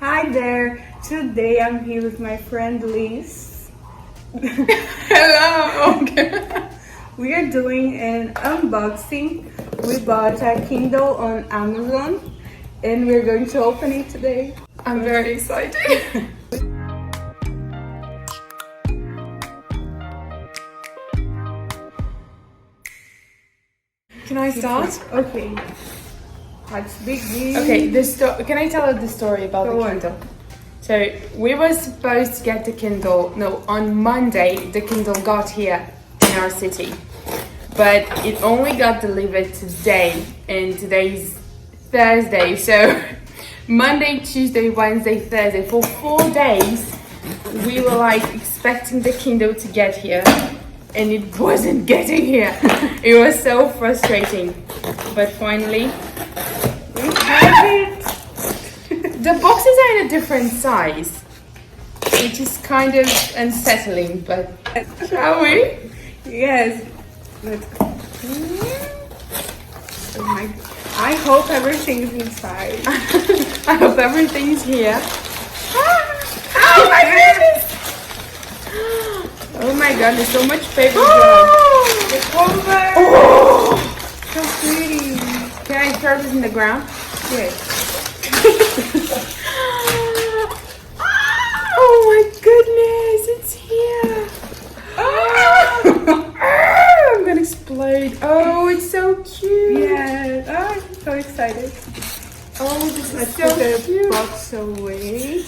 Hi there. Today I'm here with my friend Liz. Hello. We are doing an unboxing. We bought a Kindle on Amazon and we're going to open it today. I'm very excited. Can I start? Okay. Let's begin. Okay, can I tell the story about Go the on. Kindle? So we were supposed to get the Kindle, on Monday the Kindle got here in our city. But it only got delivered today, and today's Thursday. So Monday, Tuesday, Wednesday, Thursday, for 4 days, we were expecting the Kindle to get here, and it wasn't getting here. It was so frustrating. But finally, We have it. the boxes are in a different size, which is kind of unsettling, but shall we? Yes. Let's go. Oh my, I hope everything's inside. I hope everything's here. Oh my goodness! Oh my god, there's so much paper. The cover. Oh! So pretty. Can I throw this in the ground? Yes. Oh my goodness, it's here! I'm gonna explode. Oh, it's so cute. Yes. Oh, I'm so excited. Oh, this Let's is put so the cute. box away.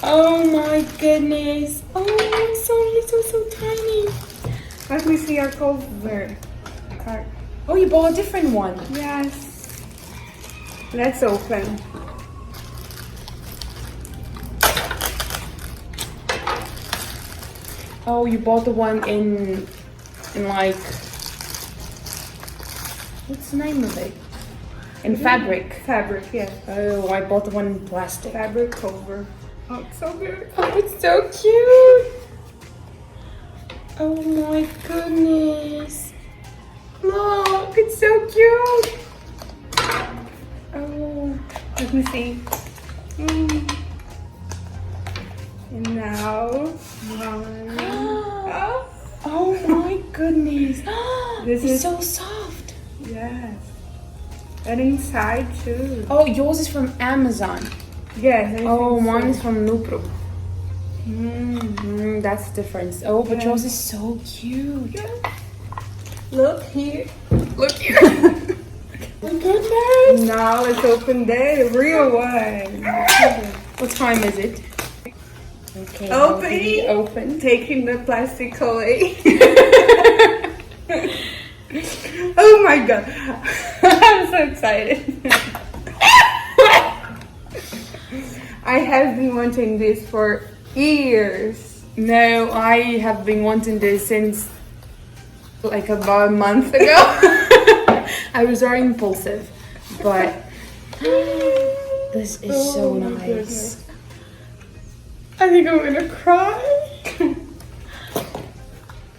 Oh my goodness. Oh, it's so little, so tiny. Let me see our cover. Card. Oh, you bought a different one. Yes. Let's open. Oh, you bought the one in what's the name of it? In fabric. Fabric, yes. Oh, I bought the one in plastic. Fabric cover. Oh, it's so good. Oh, it's so cute. Oh my goodness. Look, it's so cute. Oh, Let me see. And now, one. Oh, oh my goodness. This It's is- so soft. yes. And inside too. Oh, yours is from Amazon. Yes. I Oh, think mine so. is from Nupro. Mm. That's the difference. Oh, but Yeah. yours is so cute. Look here. Look here. Oh my goodness. Now let's open the real one. What time is it? Okay. Opening. Open. Taking the plastic away. Oh my god. I'm so excited. I have been wanting this for years. No, I have been wanting this since about a month ago. I was very impulsive, but this is so Oh my nice. goodness. I think I'm gonna cry.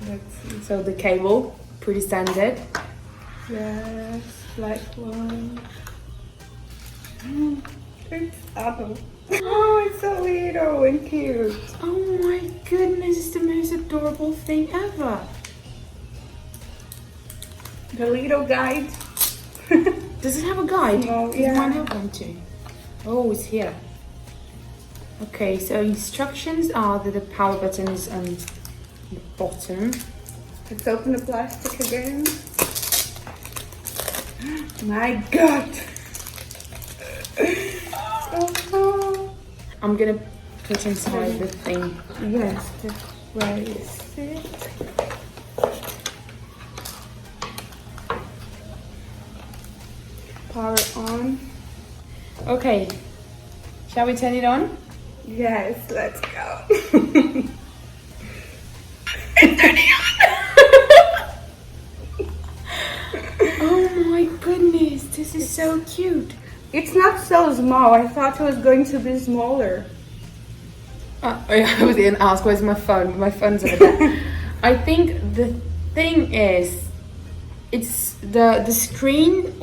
Let's see. So the cable, pretty standard. Yes, black one. It's apple. Oh, it's so little and cute. Oh my goodness, it's the most adorable thing ever. The little guide. Does it have a guide? No, Does yeah. mine have one too? Oh, it's here. Okay, so instructions are that the power button is on the bottom. Let's open the plastic again. My God. Oh, I'm gonna put inside the thing. yes, where is it? Power on. Okay, shall we turn it on? Yes, let's go. Oh my goodness, this is so cute. It's not so small. I thought it was going to be smaller. I was gonna ask where's my phone. My phone's over there. I think the thing is, it's the screen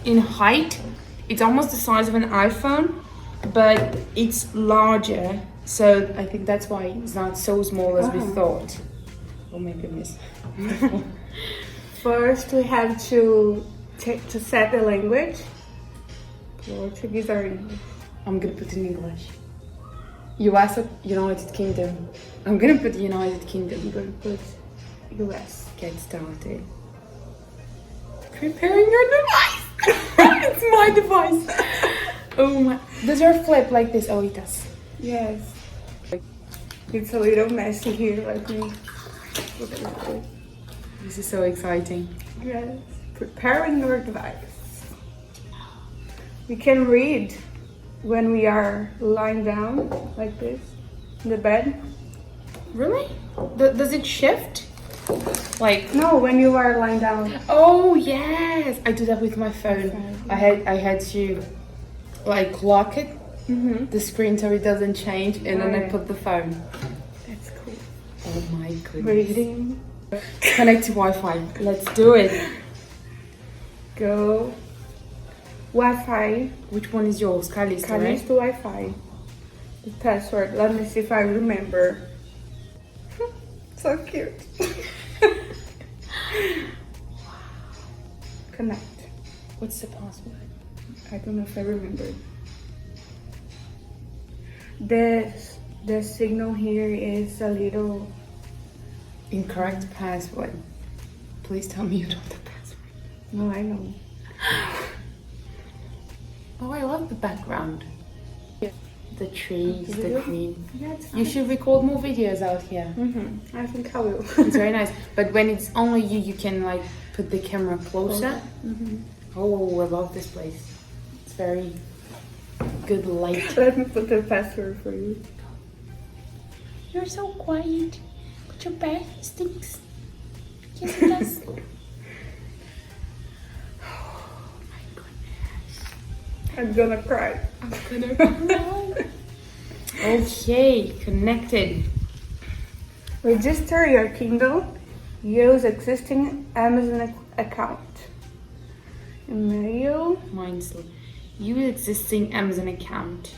in height. It's almost the size of an iPhone, but it's larger, so I think that's why it's not so small as we thought. Or maybe miss. First, we have to set the language. Portuguese or English? I'm gonna put in English. US or United Kingdom? I'm gonna put United Kingdom. I'm going to put US. Get started. Preparing your device. It's my device. Oh my! Does your flip like this? Oh, it does. Yes. It's a little messy here. Let me. This is so exciting. Yes. Preparing your device. We can read when we are lying down like this in the bed. Really? Does it shift? Like no, when you are lying down. Oh yes, I do that with my phone. I had to like lock it, the screen so it doesn't change, and then I put the phone. That's cool. Oh my goodness. Reading. Connect to Wi-Fi. Let's do it. Go. Wi-Fi. Which one is yours? Carly's, right? Connect to Wi-Fi. The password. Let me see if I remember. So cute. Connect. What's the password? I don't know if I remember. The signal here is a little incorrect password. Please tell me you know the password. No, I know. Oh, I love the background. The trees, the green. Yeah, it's you should record more videos out here. I think I will. It's very nice. But when it's only you can like put the camera closer. Oh, I love this place. It's very good light. Let me put the password for you. You're so quiet. But your bath stinks. Yes, it does. I'm gonna cry. I'm gonna cry. Okay, connected. Register your Kindle. Use existing Amazon account. Email. Mine's use existing Amazon account.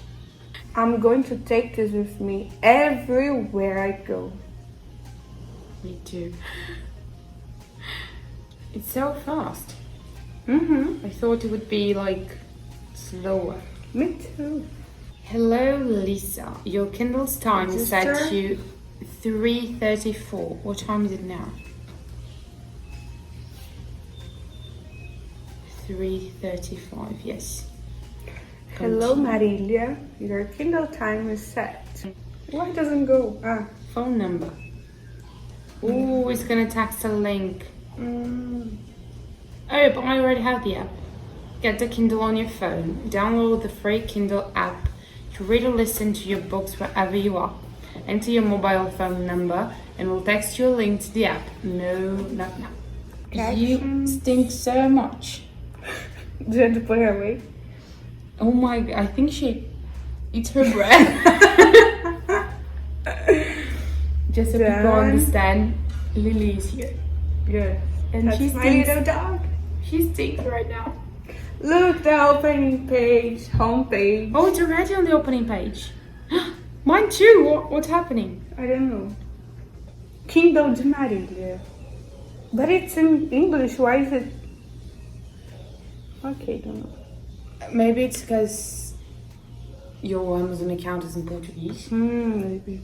I'm going to take this with me everywhere I go. Me too. It's so fast. I thought it would be like slower. Me too. Hello, Lisa. Your Kindle's time is set to 3:34. What time is it now? 3:35. Yes. Hello, Marilia. Your Kindle time is set. Why doesn't go? Phone number. Oh, it's gonna text a link. Oh, but I already have the app. Get the Kindle on your phone. Download the free Kindle app to read or listen to your books wherever you are. Enter your mobile phone number and we'll text you a link to the app. No, not now. You stink so much. Do you have to put her away? Oh my, I think she eats her breath. Just so people understand, Lily is here. Yes. And that's my little dog. She stinks right now. Look, the opening page, home page. Oh, it's already on the opening page. Mine too. What's happening? I don't know. Kindle de Marília. But it's in English. Why is it? Okay, don't know. Maybe it's because your Amazon account is in Portuguese. Maybe.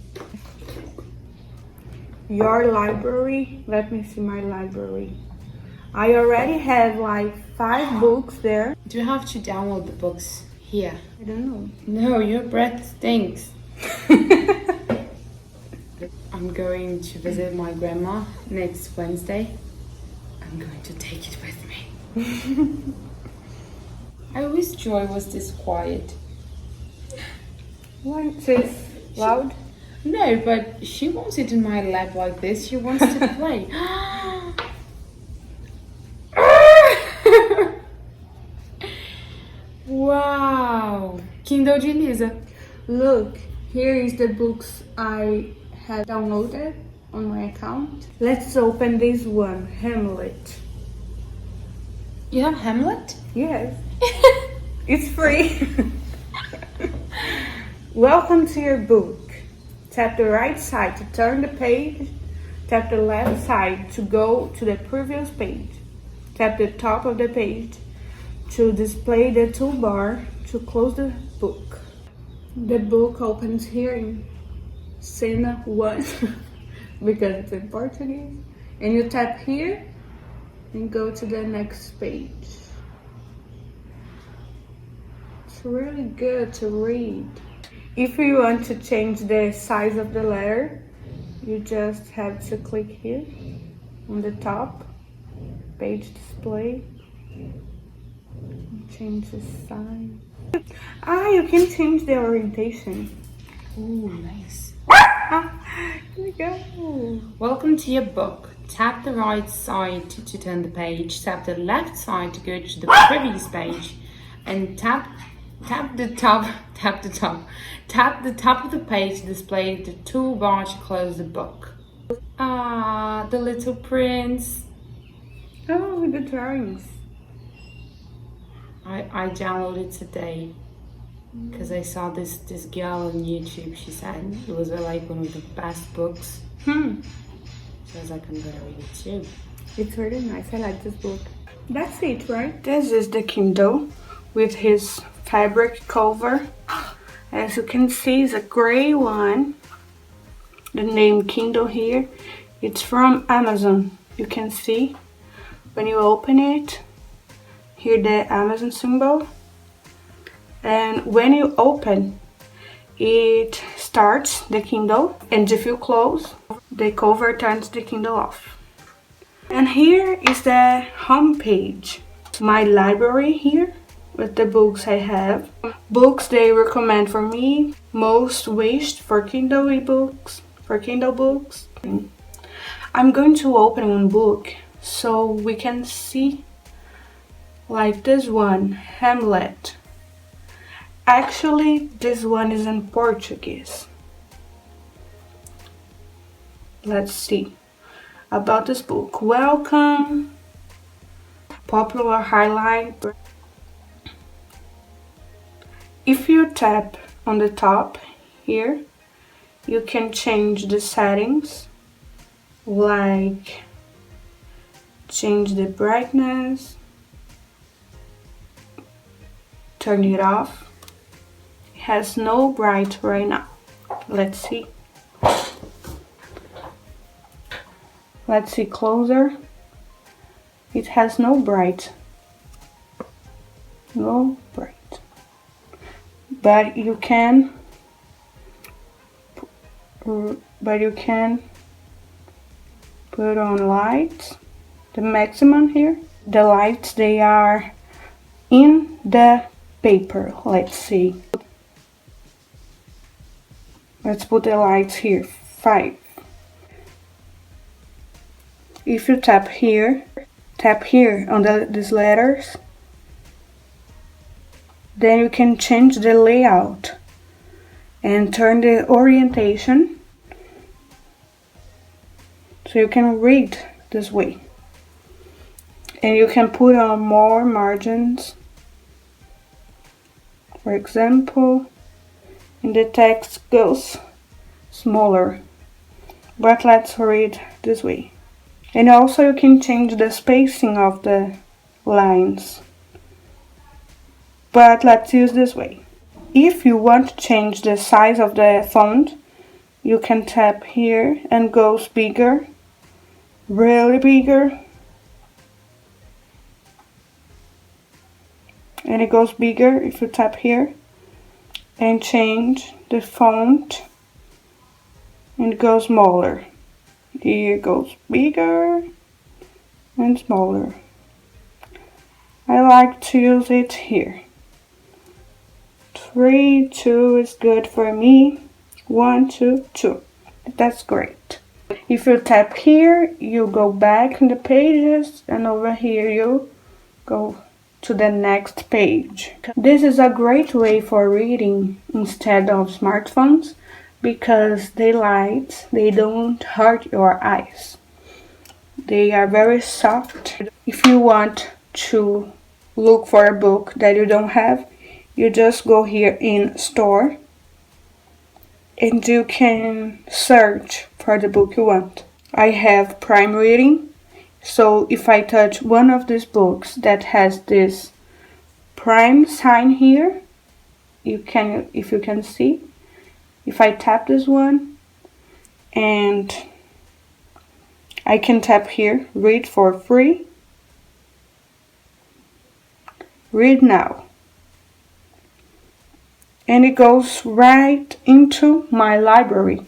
Your library. Let me see my library. I already have like 5 books there. Do you have to download the books here? I don't know. No, your breath stinks. I'm going to visit my grandma next Wednesday. I'm going to take it with me. I wish Joy was this quiet. Why is this loud? No, but she won't sit in my lap like this. She wants to play. Wow! Kindle de Lisa. Look, here is the books I have downloaded on my account. Let's open this one, Hamlet. You have Hamlet? Yes. It's free. Welcome to your book. Tap the right side to turn the page. Tap the left side to go to the previous page. Tap the top of the page to display the toolbar to close the book. The book opens here in Cena 1 because it's in Portuguese. And you tap here and go to the next page. It's really good to read. If you want to change the size of the letter, you just have to click here on the top, page display, and change the size. You can change the orientation. Ooh, nice. Here we go. Welcome to your book. Tap the right side to turn the page. Tap the left side to go to the previous page, and tap the top of the page to display the toolbar to close the book. Ah, the little prince. Oh, with the drawings. I downloaded today because I saw this girl on YouTube. She said it was like one of the best books. So I was like, I'm gonna read it too. It's really nice. I like this book. That's it, right? This is the Kindle with his fabric cover. As you can see, it's a gray one. The name Kindle here. It's from Amazon. You can see when you open it, here the Amazon symbol. And when you open, it starts the Kindle, and if you close, the cover turns the Kindle off. And here is the home page. My library here with the books I have. Books they recommend for me, most wished for Kindle ebooks, for Kindle books. I'm going to open one book so we can see, like this one, Hamlet. Actually, this one is in Portuguese. Let's see about this book. Welcome, popular highlight. If you tap on the top here, you can change the settings, like change the brightness, turn it off. It has no bright right now. Let's see. Let's see closer. It has no bright. No bright. But you can put on lights, the maximum here. The lights, they are in the paper. Let's see. Let's put the lights here, 5. If you tap here on these letters, then you can change the layout and turn the orientation so you can read this way. And you can put on more margins. For example, and the text goes smaller, but let's read this way. And also you can change the spacing of the lines, but let's use this way. If you want to change the size of the font, you can tap here and goes bigger, really bigger, and it goes bigger if you tap here and change the font, and it goes smaller. Here it goes bigger and smaller. I like to use it here. 3, 2 is good for me. 1, 2, 2. That's great. If you tap here, you go back in the pages, and over here you go to the next page. This is a great way for reading instead of smartphones because they don't hurt your eyes. They are very soft. If you want to look for a book that you don't have, you just go here in store and you can search for the book you want. I have Prime Reading, so if I touch one of these books that has this Prime sign here, if you can see, if I tap this one, and I can tap here, read for free, read now, and it goes right into my library.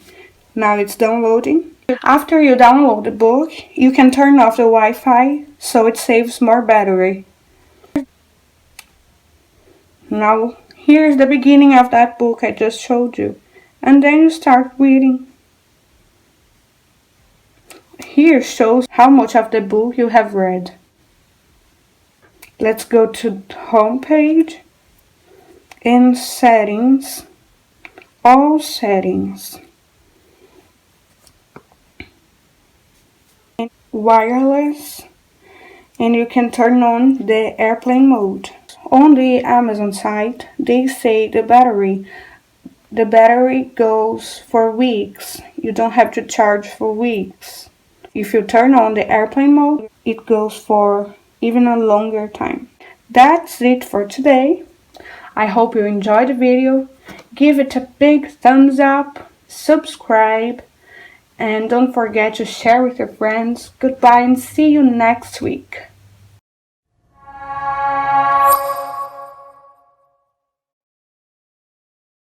Now it's downloading. After you download the book, you can turn off the Wi-Fi so it saves more battery. Now here's the beginning of that book I just showed you, and then you start reading. Here shows how much of the book you have read. Let's go to home page and settings, all settings, and wireless, and you can turn on the airplane mode. On the Amazon site, they say the battery goes for weeks. You don't have to charge for weeks. If you turn on the airplane mode, it goes for even a longer time. That's it for today. I hope you enjoyed the video. Give it a big thumbs up, subscribe, and don't forget to share with your friends. Goodbye and see you next week.